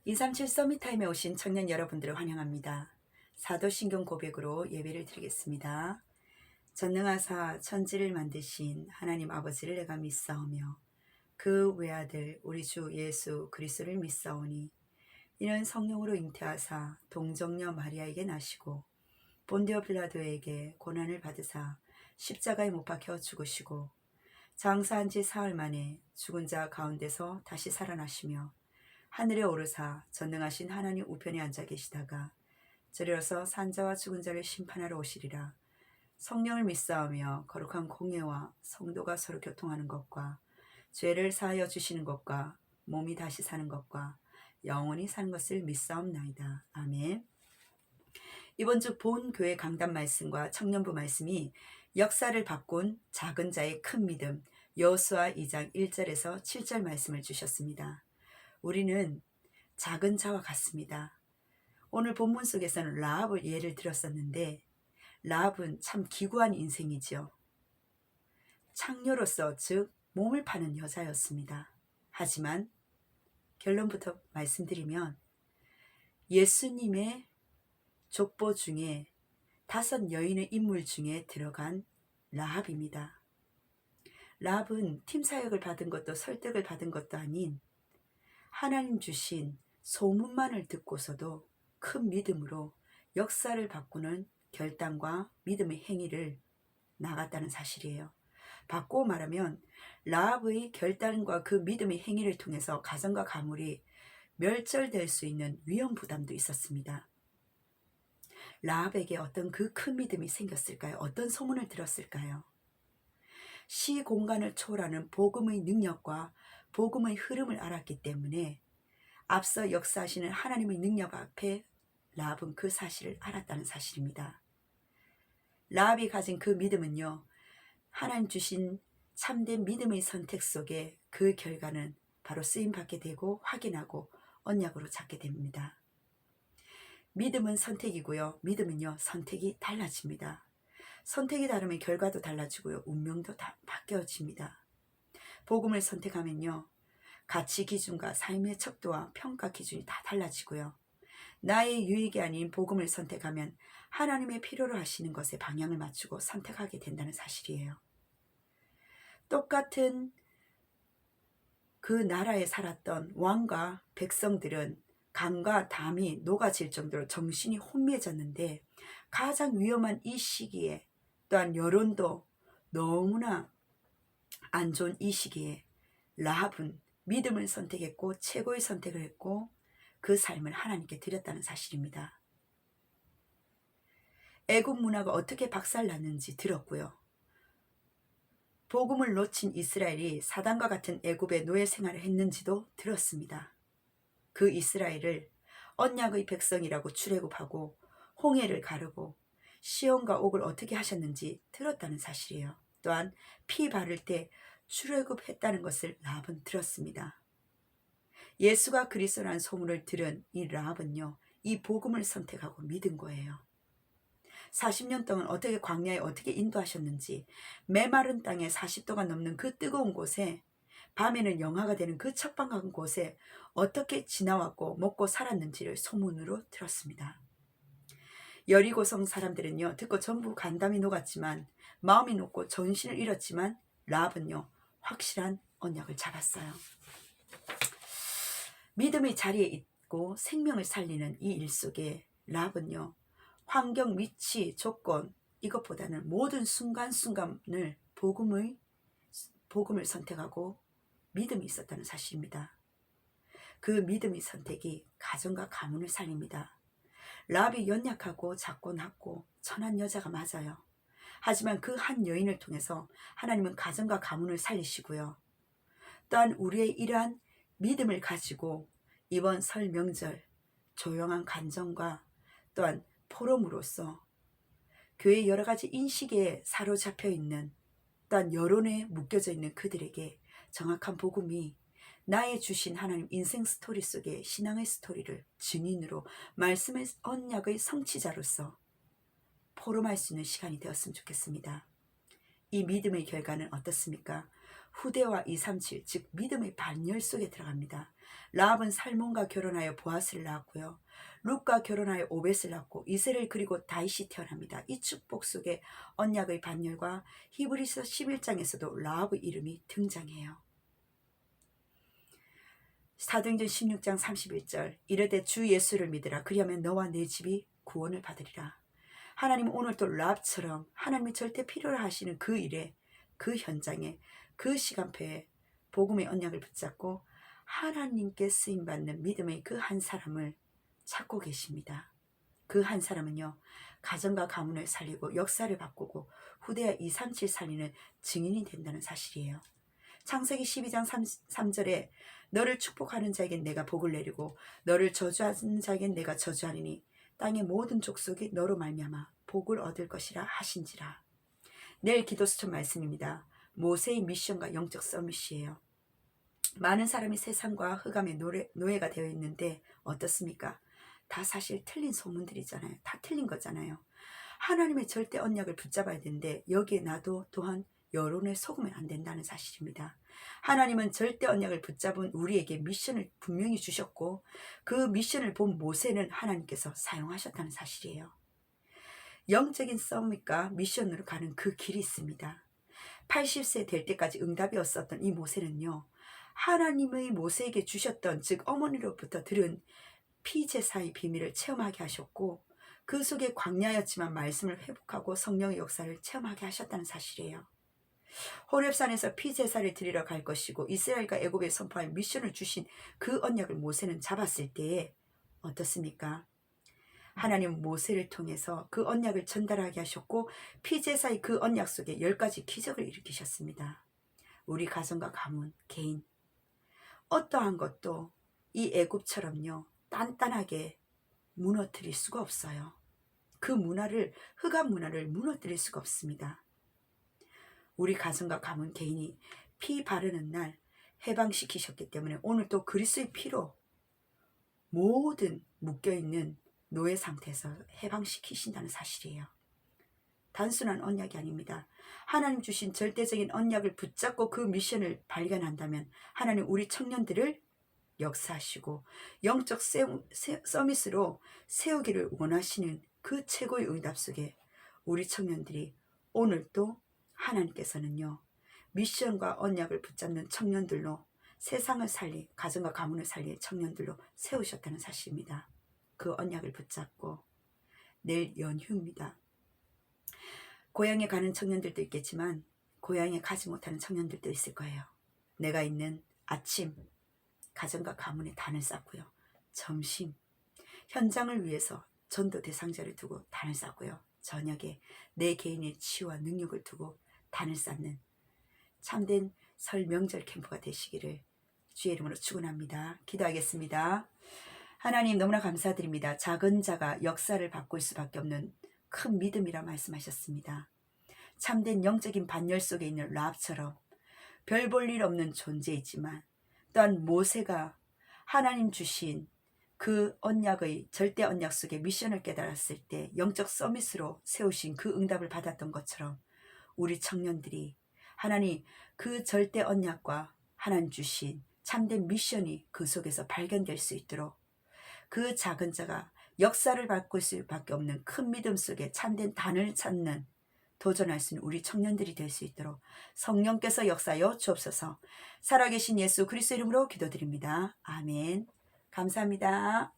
237 서밋타임에 오신 청년 여러분들을 환영합니다. 사도신경 고백으로 예배를 드리겠습니다. 전능하사 천지를 만드신 하나님 아버지를 내가 믿사오며 그 외아들 우리 주 예수 그리스도를 믿사오니 이는 성령으로 잉태하사 동정녀 마리아에게 나시고 본디오 빌라도에게 고난을 받으사 십자가에 못 박혀 죽으시고 장사한 지 사흘 만에 죽은 자 가운데서 다시 살아나시며 하늘에 오르사 전능하신 하나님 우편에 앉아 계시다가 저리로서 산자와 죽은 자를 심판하러 오시리라. 성령을 믿사오며 거룩한 공예와 성도가 서로 교통하는 것과 죄를 사하여 주시는 것과 몸이 다시 사는 것과 영원히 사는 것을 믿사옵나이다. 아멘. 이번 주 본 교회 강단 말씀과 청년부 말씀이 역사를 바꾼 작은 자의 큰 믿음 여호수아 2장 1절에서 7절 말씀을 주셨습니다. 우리는 작은 자와 같습니다. 오늘 본문 속에서는 라합을 예를 들었었는데 라합은 참 기구한 인생이지요. 창녀로서 즉 몸을 파는 여자였습니다. 하지만 결론부터 말씀드리면 예수님의 족보 중에 5 여인의 인물 중에 들어간 라합입니다. 라합은 팀 사역을 받은 것도 설득을 받은 것도 아닌 하나님 주신 소문만을 듣고서도 큰 믿음으로 역사를 바꾸는 결단과 믿음의 행위를 나갔다는 사실이에요. 바꾸어 말하면 라합의 결단과 그 믿음의 행위를 통해서 가정과 가물이 멸절될 수 있는 위험 부담도 있었습니다. 라합에게 어떤 그 큰 믿음이 생겼을까요? 어떤 소문을 들었을까요? 시 공간을 초월하는 복음의 능력과 복음의 흐름을 알았기 때문에 앞서 역사하시는 하나님의 능력 앞에 라합은 그 사실을 알았다는 사실입니다. 라합이 가진 그 믿음은요, 하나님 주신 참된 믿음의 선택 속에 그 결과는 바로 쓰임받게 되고 확인하고 언약으로 잡게 됩니다. 믿음은 선택이고요. 믿음은요, 선택이 달라집니다. 선택이 다르면 결과도 달라지고요. 운명도 다 바뀌어집니다. 복음을 선택하면요, 가치 기준과 삶의 척도와 평가 기준이 다 달라지고요. 나의 유익이 아닌 복음을 선택하면 하나님의 필요로 하시는 것에 방향을 맞추고 선택하게 된다는 사실이에요. 똑같은 그 나라에 살았던 왕과 백성들은 간과 담이 녹아질 정도로 정신이 혼미해졌는데 가장 위험한 이 시기에 또한 여론도 너무나 안 좋은 이 시기에 라합은 믿음을 선택했고 최고의 선택을 했고 그 삶을 하나님께 드렸다는 사실입니다. 애굽 문화가 어떻게 박살났는지 들었고요. 복음을 놓친 이스라엘이 사단과 같은 애굽의 노예 생활을 했는지도 들었습니다. 그 이스라엘을 언약의 백성이라고 출애굽하고 홍해를 가르고 시온과 옥을 어떻게 하셨는지 들었다는 사실이에요. 또한 피 바를 때 출애굽했다는 것을 라합은 들었습니다. 예수가 그리스도라는 소문을 들은 이 라합은요, 이 복음을 선택하고 믿은 거예요. 40년 동안 어떻게 광야에 어떻게 인도하셨는지, 메마른 땅에 40도가 넘는 그 뜨거운 곳에, 밤에는 영하가 되는 그 척박한 곳에 어떻게 지나왔고 먹고 살았는지를 소문으로 들었습니다. 여리고성 사람들은요, 듣고 전부 간담이 녹았지만 마음이 녹고 전신을 잃었지만 라합은요, 확실한 언약을 잡았어요. 믿음의 자리에 있고 생명을 살리는 이 일 속에 라합은요, 환경, 위치, 조건 이것보다는 모든 순간순간을 복음을 선택하고 믿음이 있었다는 사실입니다. 그 믿음의 선택이 가정과 가문을 살립니다. 라합이 연약하고 작고 낮고 천한 여자가 맞아요. 하지만 그 한 여인을 통해서 하나님은 가정과 가문을 살리시고요. 또한 우리의 이러한 믿음을 가지고 이번 설 명절 조용한 간정과 또한 포럼으로서 교회의 여러 가지 인식에 사로잡혀 있는 또한 여론에 묶여져 있는 그들에게 정확한 복음이 나의 주신 하나님 인생 스토리 속에 신앙의 스토리를 증인으로 말씀의 언약의 성취자로서 포럼할 수 있는 시간이 되었으면 좋겠습니다. 이 믿음의 결과는 어떻습니까? 후대와 237, 즉 믿음의 반열 속에 들어갑니다. 라합은 살몬과 결혼하여 보아스를 낳았고요. 룻과 결혼하여 오벳을 낳고 이세를 그리고 다윗이 태어납니다. 이 축복 속에 언약의 반열과 히브리서 11장에서도 라합의 이름이 등장해요. 사도행전 16장 31절 이르되 주 예수를 믿으라 그리하면 너와 내 집이 구원을 받으리라. 하나님은 오늘도 라합처럼 하나님이 절대 필요로 하시는 그 일에 그 현장에 그 시간표에 복음의 언약을 붙잡고 하나님께 쓰임받는 믿음의 그 한 사람을 찾고 계십니다. 그 한 사람은요, 가정과 가문을 살리고 역사를 바꾸고 후대와 237 살리는 증인이 된다는 사실이에요. 창세기 12장 3절에 너를 축복하는 자에겐 내가 복을 내리고 너를 저주하는 자에겐 내가 저주하리니 땅의 모든 족속이 너로 말미암아 복을 얻을 것이라 하신지라. 내일 기도수천 말씀입니다. 모세의 미션과 영적 서밋이에요. 많은 사람이 세상과 흑암의 노예가 되어 있는데 어떻습니까? 다 사실 틀린 소문들이잖아요. 다 틀린 거잖아요. 하나님의 절대 언약을 붙잡아야 되는데 여기에 나도 또한 여론에 속으면 안 된다는 사실입니다. 하나님은 절대 언약을 붙잡은 우리에게 미션을 분명히 주셨고 그 미션을 본 모세는 하나님께서 사용하셨다는 사실이에요. 영적인 서밋과 미션으로 가는 그 길이 있습니다. 80세 될 때까지 응답이 없었던 이 모세는요, 하나님의 모세에게 주셨던 즉 어머니로부터 들은 피제사의 비밀을 체험하게 하셨고 그 속에 광야였지만 말씀을 회복하고 성령의 역사를 체험하게 하셨다는 사실이에요. 호렙산에서 피제사를 드리러 갈 것이고 이스라엘과 애굽에 선포할 미션을 주신 그 언약을 모세는 잡았을 때에 어떻습니까? 하나님 모세를 통해서 그 언약을 전달하게 하셨고 피제사의 그 언약 속에 10가지 기적을 일으키셨습니다. 우리 가정과 가문, 개인 어떠한 것도 이 애굽처럼요 단단하게 무너뜨릴 수가 없어요. 그 문화를, 흑암 문화를 무너뜨릴 수가 없습니다. 우리 가정과 가문, 개인이 피 바르는 날 해방시키셨기 때문에 오늘 또 그리스도의 피로 모든 묶여있는 노예 상태에서 해방시키신다는 사실이에요. 단순한 언약이 아닙니다. 하나님 주신 절대적인 언약을 붙잡고 그 미션을 발견한다면 하나님 우리 청년들을 역사하시고 영적 서밋으로 세우기를 원하시는 그 최고의 응답 속에 우리 청년들이 오늘 또 하나님께서는요 미션과 언약을 붙잡는 청년들로 세상을 살리 가정과 가문을 살릴 청년들로 세우셨다는 사실입니다. 그 언약을 붙잡고 내일 연휴입니다. 고향에 가는 청년들도 있겠지만 고향에 가지 못하는 청년들도 있을 거예요. 내가 있는 아침 가정과 가문에 단을 쌓고요. 점심 현장을 위해서 전도 대상자를 두고 단을 쌓고요. 저녁에 내 개인의 치유와 능력을 두고 단을 쌓는 참된 설 명절 캠프가 되시기를 주의 이름으로 축원합니다. 기도하겠습니다. 하나님 너무나 감사드립니다. 작은 자가 역사를 바꿀 수밖에 없는 큰 믿음이라 말씀하셨습니다. 참된 영적인 반열 속에 있는 라합처럼 별 볼 일 없는 존재이지만 또한 모세가 하나님 주신 그 언약의 절대 언약 속에 미션을 깨달았을 때 영적 서밋으로 세우신 그 응답을 받았던 것처럼 우리 청년들이 하나님 그 절대 언약과 하나님 주신 참된 미션이 그 속에서 발견될 수 있도록 그 작은 자가 역사를 바꿀 수밖에 없는 큰 믿음 속에 참된 단을 찾는 도전할 수 있는 우리 청년들이 될 수 있도록 성령께서 역사하여 주옵소서. 살아계신 예수 그리스도 이름으로 기도드립니다. 아멘. 감사합니다.